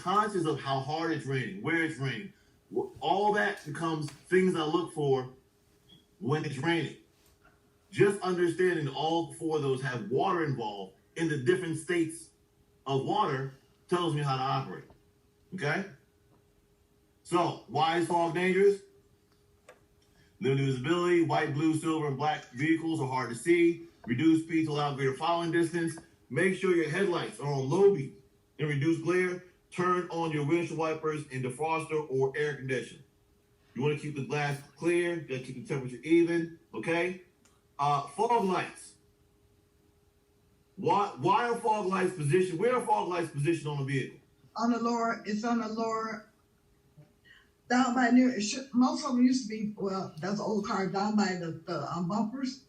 conscious of how hard it's raining, where it's raining. All that becomes things I look for when it's raining. Just understanding all four of those have water involved in the different states of water tells me how to operate. Okay? So, why is fog dangerous? Limited visibility, white, blue, silver, and black vehicles are hard to see. Reduce speed to allow greater following distance. Make sure your headlights are on low beam and reduce glare. Turn on your windshield wipers and defroster or air conditioner. You want to keep the glass clear. You got to keep the temperature even. Okay? Fog lights. Why are fog lights positioned? Where are fog lights positioned on the vehicle? On the lower, it's on the lower, down by near. Most of them used to be, well, that's an old car, down by the bumpers.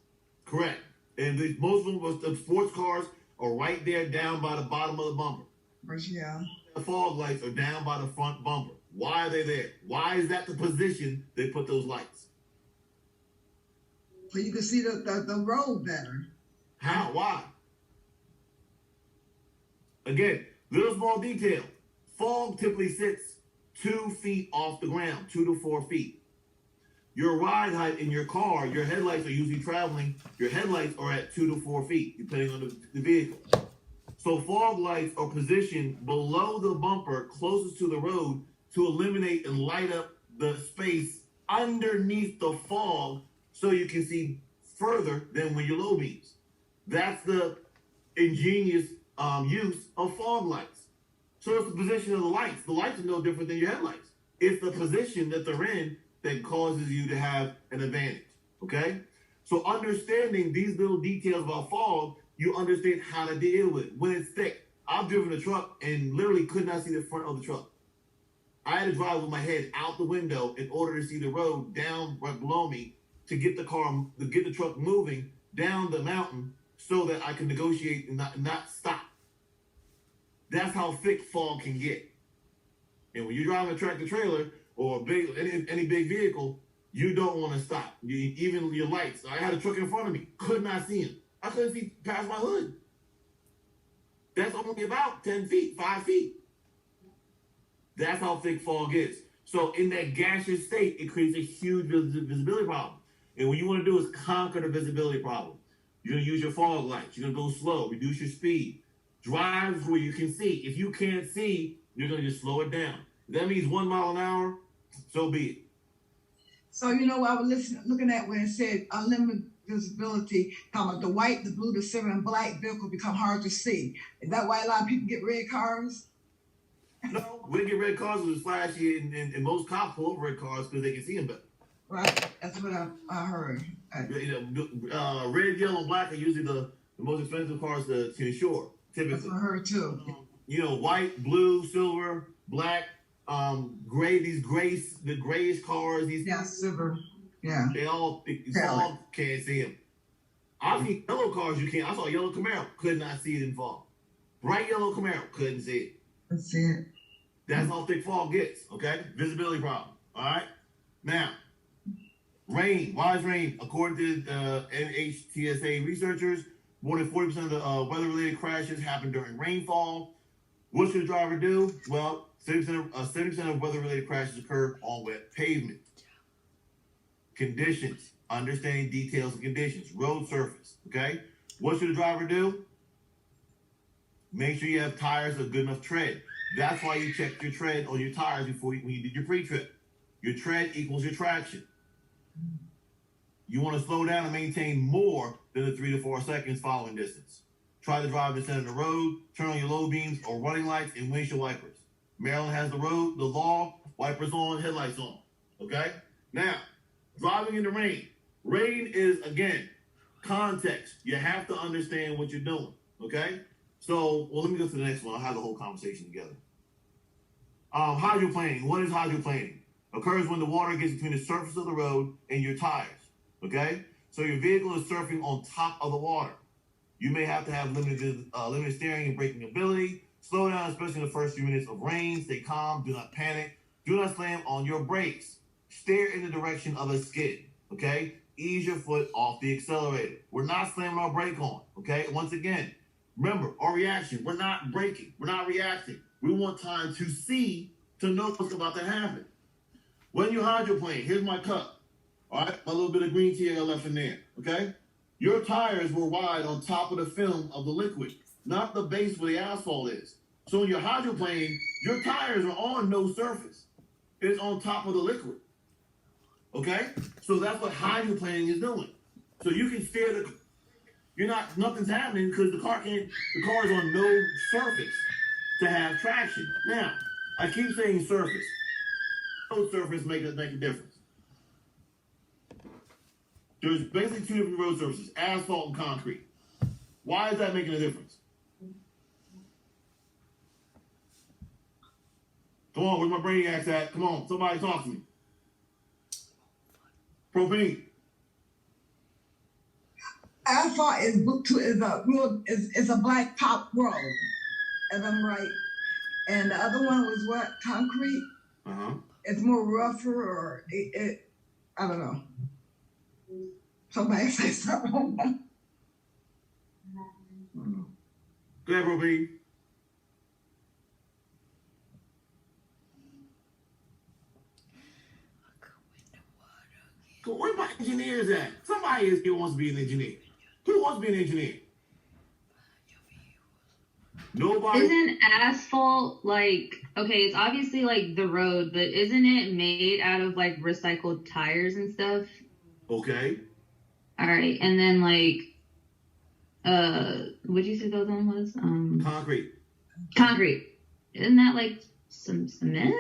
Correct. And most of them, the sports cars are right there down by the bottom of the bumper. Yeah. The fog lights are down by the front bumper. Why are they there? Why is that the position they put those lights? So you can see the road better. How? Why? Again, little small detail. Fog typically sits 2 feet off the ground, 2 to 4 feet. Your ride height in your car, your headlights are usually traveling. Your headlights are at 2 to 4 feet, depending on the vehicle. So fog lights are positioned below the bumper, closest to the road, to eliminate and light up the space underneath the fog so you can see further than when you're low beams. That's the ingenious use of fog lights. So it's the position of the lights. The lights are no different than your headlights. It's the position that they're in that causes you to have an advantage, okay? So understanding these little details about fog, you understand how to deal with it. When it's thick, I've driven a truck and literally could not see the front of the truck. I had to drive with my head out the window in order to see the road down right below me to get the truck moving down the mountain so that I can negotiate and not stop. That's how thick fog can get. And when you're driving a tractor trailer or any big vehicle, you don't want to stop. Even your lights. I had a truck in front of me, could not see him. I couldn't see past my hood. That's only about 10 feet, 5 feet. That's how thick fog is. So in that gaseous state, it creates a huge visibility problem. And what you want to do is conquer the visibility problem. You're going to use your fog lights. You're going to go slow, reduce your speed. Drive where you can see. If you can't see, you're going to just slow it down. If that means 1 mile an hour, so be it. So, you know, I was looking at when it said unlimited visibility, talking about the white, the blue, the silver, and black vehicle become hard to see. Is that why a lot of people get red cars? No, we get red cars because it's flashy, and most cops pull over red cars because they can see them better. Right, that's what I heard. Red, yellow, and black are usually the most expensive cars to insure, typically. That's what I heard too. White, blue, silver, black, gray, the grayish cars, silver, yeah. They all can't see them. I've seen yellow cars you can't. I saw a yellow Camaro, could not see it in fog. Bright yellow Camaro, couldn't see it. That's it. That's how thick fog gets, okay? Visibility problem, all right? Now, rain. Why is rain? According to NHTSA researchers, more than 40% of the weather-related crashes happen during rainfall. What should a driver do? Well, 70% of weather-related crashes occur on wet pavement. Conditions. Understanding details of conditions. Road surface, okay? What should a driver do? Make sure you have tires of good enough tread. That's why you check your tread on your tires when you did your pre-trip. Your tread equals your traction. You want to slow down and maintain more than the 3 to 4 seconds following distance. Try to drive in the center of the road, turn on your low beams or running lights and windshield wipers. Maryland has the law, wipers on, headlights on. Okay? Now, driving in the rain. Rain is, again, context. You have to understand what you're doing. Okay? So, let me go to the next one. I'll have the whole conversation together. Hydroplaning. What is hydroplaning? Occurs when the water gets between the surface of the road and your tires. Okay? So your vehicle is surfing on top of the water. You may have to have limited steering and braking ability. Slow down, especially in the first few minutes of rain. Stay calm. Do not panic. Do not slam on your brakes. Steer in the direction of a skid. Okay? Ease your foot off the accelerator. We're not slamming our brake on. Okay? Once again, remember, our reaction, we're not braking. We're not reacting. We want time to see, to know what's about to happen. When you hydroplane, here's my cup. All right, my little bit of green tea I got left in there. Okay, your tires were wide on top of the film of the liquid, not the base where the asphalt is. So when you're hydroplaning, your tires are on no surface. It's on top of the liquid. Okay, so that's what hydroplaning is doing. So you can steer the. Nothing's happening because the car is on no surface to have traction. Now, I keep saying surface. Road surface make a difference. There's basically two different road surfaces, asphalt and concrete. Why is that making a difference? Come on, where's my brainiacs at? Come on, somebody talk to me. Propane. Asphalt is a black top road, if I'm right. And the other one was what? Concrete? It's more rougher, or I don't know. Somebody say something. Go ahead, Robin. Where my engineers at? Somebody is here wants to be an engineer. Who wants to be an engineer? Nobody. Isn't asphalt like, okay, it's obviously like the road, but isn't it made out of like recycled tires and stuff? Okay. All right. And then like, what'd you say the other one was? Concrete. Concrete. Isn't that like some cement?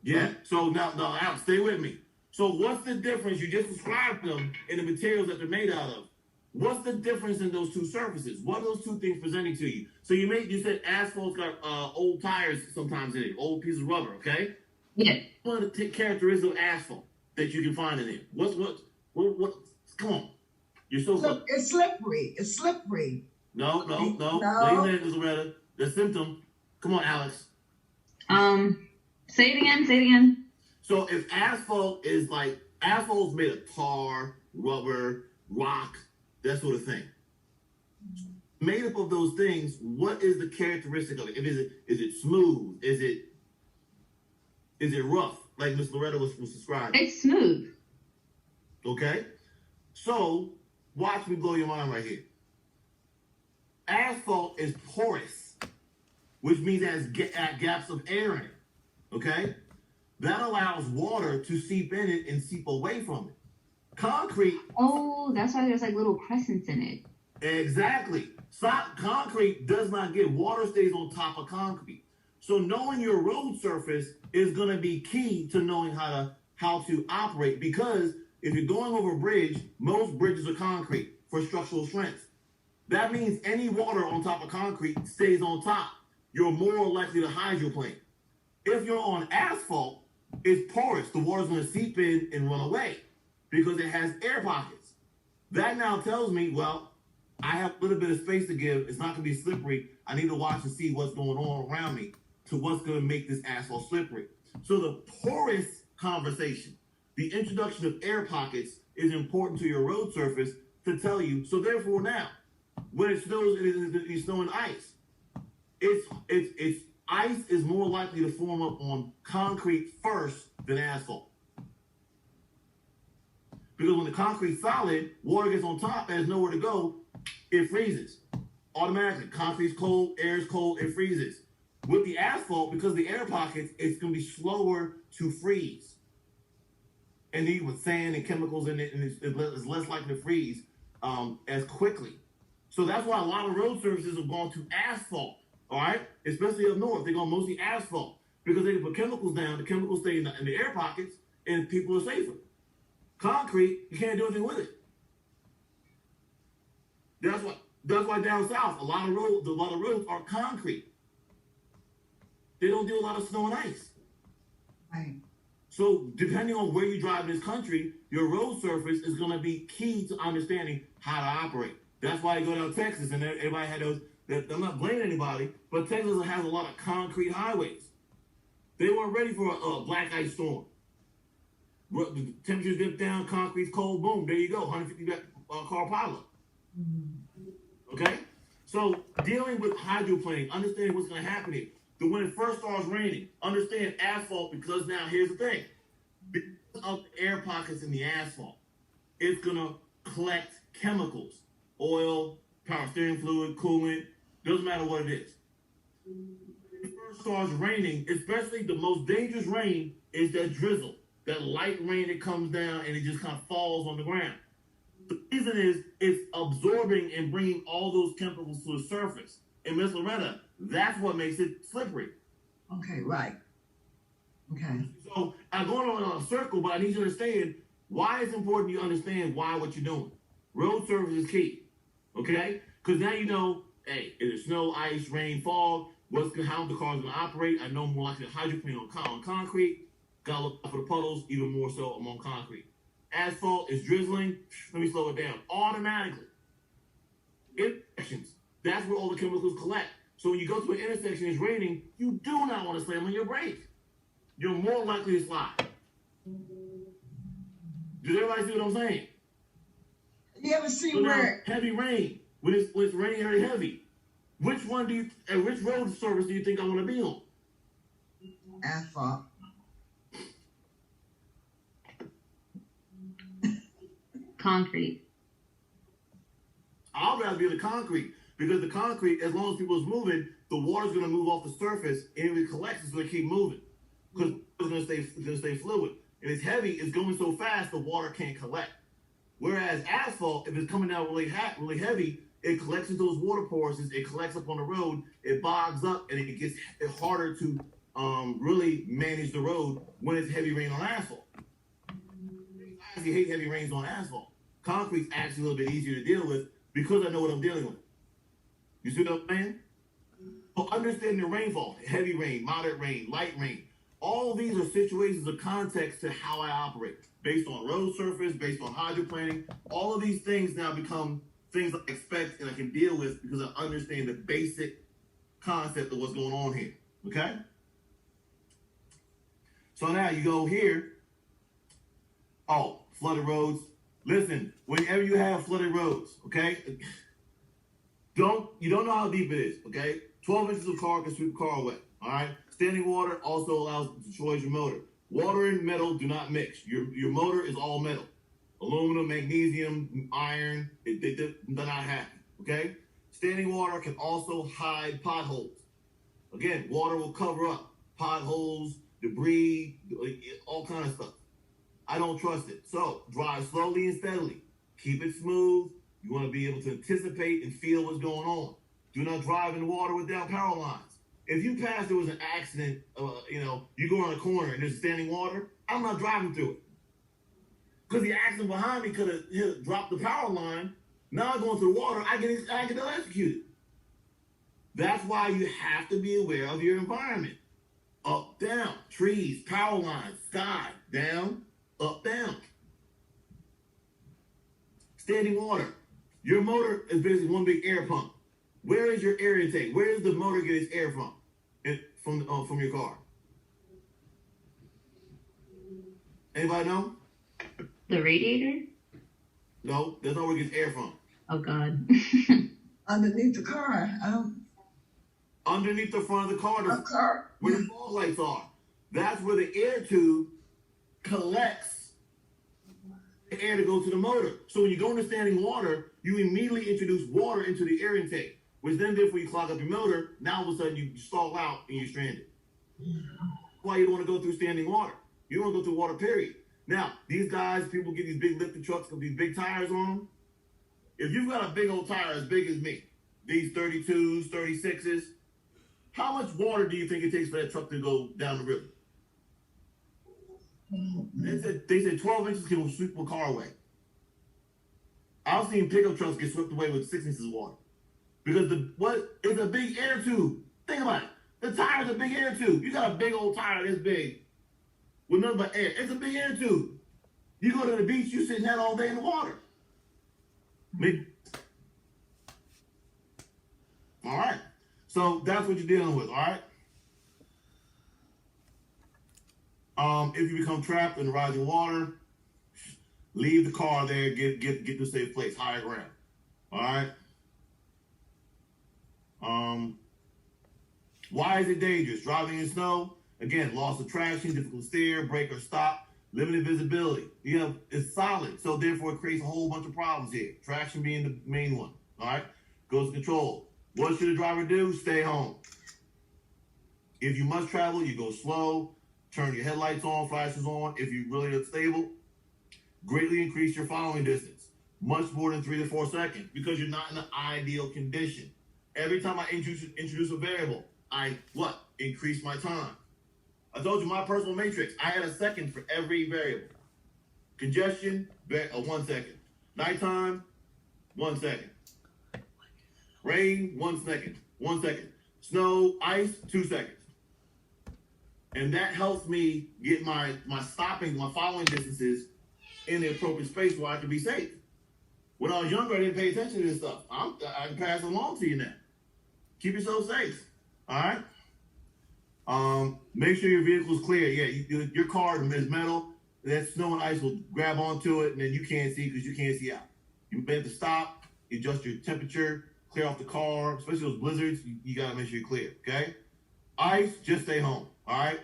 Yeah. So now, Alex, stay with me. So what's the difference? You just described them in the materials that they're made out of. What's the difference in those two surfaces? What are those two things presenting to you? So you said asphalt's got old tires sometimes in it, old piece of rubber, okay? Yeah. What are the characteristics of asphalt that you can find in it? What? Come on. You're so Look, it's slippery. It's slippery. No. Wait a minute, Loretta. The symptom. Come on, Alex. Say it again. So if asphalt's made of tar, rubber, rock, that sort of thing. Made up of those things, what is the characteristic of it? Is it smooth? Is it rough? Like Miss Loretta was describing. It's smooth. Okay? So watch me blow your mind right here. Asphalt is porous, which means it has gaps of air in it. Okay? That allows water to seep in it and seep away from it. Concrete. Oh, that's why there's like little crescents in it. Exactly. Concrete does not get water, stays on top of concrete. So knowing your road surface is going to be key to knowing how to operate, because if you're going over a bridge, most bridges are concrete for structural strength. That means any water on top of concrete stays on top. You're more likely to hydroplane. If you're on asphalt, it's porous. The water's going to seep in and run away because it has air pockets. That now tells me, well, I have a little bit of space to give. It's not going to be slippery. I need to watch and see what's going on around me to what's going to make this asphalt slippery. So the porous conversation, the introduction of air pockets is important to your road surface to tell you. So therefore now, when it snows, it's snowing ice. It's ice is more likely to form up on concrete first than asphalt. Because when the concrete's solid, water gets on top, and there's nowhere to go, it freezes. Automatically. Concrete's cold, air is cold, it freezes. With the asphalt, because the air pockets, it's going to be slower to freeze. And even with sand and chemicals in it, and it's less likely to freeze as quickly. So that's why a lot of road surfaces have gone to asphalt. All right, especially up north, they're going mostly asphalt because they can put chemicals down. The chemicals stay in the air pockets, and people are safer. Concrete, you can't do anything with it. That's why down south, a lot of roads are concrete. They don't do a lot of snow and ice. Right. So depending on where you drive in this country, your road surface is going to be key to understanding how to operate. That's why you go down to Texas, and everybody had those. I'm not blaming anybody, but Texas has a lot of concrete highways. They weren't ready for a black ice storm. The temperatures dip down, concrete's cold, boom, there you go, 150 car pileup. Okay? So dealing with hydroplaning, understanding what's going to happen here. that when it first starts raining, understand asphalt, because now here's the thing. Because of the air pockets in the asphalt, it's going to collect chemicals, oil, power steering fluid, coolant, doesn't matter what it is. When it first starts raining, especially the most dangerous rain is that drizzle, that light rain that comes down and it just kind of falls on the ground. The reason is it's absorbing and bringing all those chemicals to the surface. And Miss Loretta, that's what makes it slippery. Okay, right. Okay. So I'm going on a circle, but I need you to understand why it's important you understand what you're doing. Road surface is key, okay? Because now you know, hey, if it's snow, ice, rain, fog, how the car's going to operate. I know more likely to hydroplane on concrete. Got to look out for the puddles, even more so among concrete. Asphalt is drizzling. Let me slow it down. Automatically. Intersections. That's where all the chemicals collect. So when you go to an intersection, it's raining, you do not want to slam on your brake. You're more likely to slide. Does everybody see what I'm saying? You ever see so where heavy rain, when it's raining very heavy, which road surface do you think I want to be on? asphalt? Concrete. I'd rather be on the concrete, because the concrete, as long as people is moving, the water's going to move off the surface, and if it collects, it's going to keep moving, because it's going to stay fluid. If it's heavy, it's going so fast, the water can't collect. Whereas asphalt, if it's coming down really heavy, it collects into those water pores, it collects up on the road, it bogs up, and it gets harder to really manage the road when it's heavy rain on asphalt. I actually hate heavy rains on asphalt. Concrete's actually a little bit easier to deal with because I know what I'm dealing with. You see what I'm saying? So understanding the rainfall, heavy rain, moderate rain, light rain, all these are situations of context to how I operate. Based on road surface, based on hydroplaning, all of these things now become things I expect and I can deal with because I understand the basic concept of what's going on here. Okay? So now you go here. Oh, flooded roads. Listen, whenever you have flooded roads, okay? You don't know how deep it is, okay? 12 inches of car can sweep a car away, all right? Standing water also allows destroys your motor. Water and metal do not mix. Your motor is all metal. Aluminum, magnesium, iron, they're not happy, okay? Standing water can also hide potholes. Again, water will cover up potholes, debris, all kind of stuff. I don't trust it. So drive slowly and steadily. Keep it smooth. You want to be able to anticipate and feel what's going on. Do not drive in water without power lines. If you pass, there was an accident, you go around a corner and there's standing water, I'm not driving through it. Because the accident behind me could have dropped the power line. Now I'm going through the water, I get electrocuted. That's why you have to be aware of your environment. Up, down, trees, power lines, sky, down, up, down. Standing water. Your motor is basically one big air pump. Where is your air intake? Where does the motor get its air from? From your car? Anybody know? The radiator? No, that's not where it gets air from. Oh, God. Underneath the car. Underneath the front of the car, where the fog lights are. That's where the air tube collects the air to go to the motor. So when you go into standing water, you immediately introduce water into the air intake, which then therefore you clog up your motor. Now all of a sudden you stall out and you're stranded. That's why you don't want to go through standing water. You don't want to go through water, period. Now, these guys, people get these big lifted trucks with these big tires on them. If you've got a big old tire as big as me, these 32s, 36s, how much water do you think it takes for that truck to go down the river? They said 12 inches can sweep a car away. I've seen pickup trucks get swept away with 6 inches of water. Because it's a big air tube. Think about it. The tire's a big air tube. You got a big old tire this big with nothing but air. It's a big air tube. You go to the beach, you sitting out all day in the water. All right. So that's what you're dealing with, all right? If you become trapped in the rising water, leave the car there, get to a safe place, higher ground. All right? Why is it dangerous? Driving in snow, again, loss of traction, difficult to steer, brake or stop, limited visibility. It's solid, so therefore it creates a whole bunch of problems here. Traction being the main one, all right? Goes to control. What should a driver do? Stay home. If you must travel, you go slow, turn your headlights on, flashes on. If you really unstable, greatly increase your following distance. Much more than 3 to 4 seconds because you're not in an ideal condition. Every time I introduce a variable, I increase my time. I told you my personal matrix, I had a second for every variable. Congestion, 1 second. Nighttime, 1 second. Rain, 1 second. 1 second. Snow, ice, 2 seconds. And that helps me get my stopping, my following distances in the appropriate space where I can be safe. When I was younger, I didn't pay attention to this stuff. I can pass it along to you now. Keep yourself safe. All right? Make sure your vehicle's clear. Yeah, your car is metal. That snow and ice will grab onto it, and then you can't see because you can't see out. You better stop, adjust your temperature, clear off the car, especially those blizzards. You got to make sure you're clear, okay? Ice, just stay home, all right?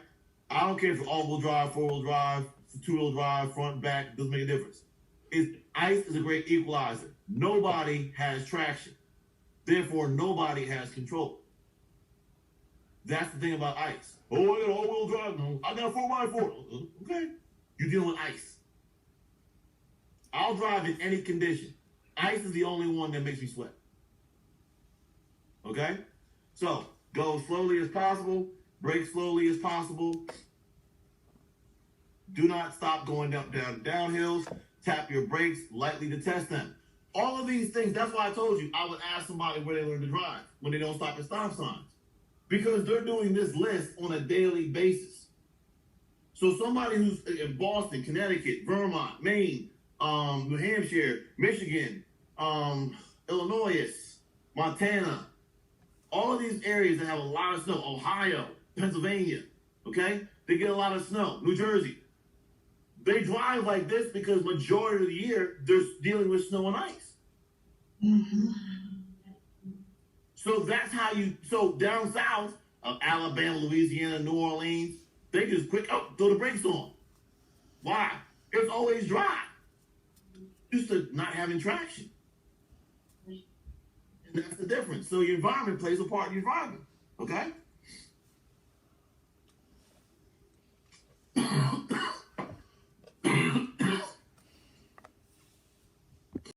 I don't care if it's all-wheel drive, four-wheel drive, two-wheel drive, front, back, doesn't make a difference. Ice is a great equalizer. Nobody has traction. Therefore, nobody has control. That's the thing about ice. Oh, I got all-wheel drive. No, I got a 4x4. Okay. You're dealing with ice. I'll drive in any condition. Ice is the only one that makes me sweat. Okay? So, go as slowly as possible. Brake slowly as possible. Do not stop going downhills. Tap your brakes lightly to test them. All of these things, that's why I told you I would ask somebody where they learn to drive when they don't stop at stop signs. Because they're doing this list on a daily basis. So somebody who's in Boston, Connecticut, Vermont, Maine, New Hampshire, Michigan, Illinois, Montana, all of these areas that have a lot of snow, Ohio, Pennsylvania, okay? They get a lot of snow, New Jersey. They drive like this because majority of the year, they're dealing with snow and ice. Mm-hmm. So that's how so down south of Alabama, Louisiana, New Orleans, they just throw the brakes on. Why? It's always dry. Used to not having traction. And that's the difference. So your environment plays a part in your driving, okay?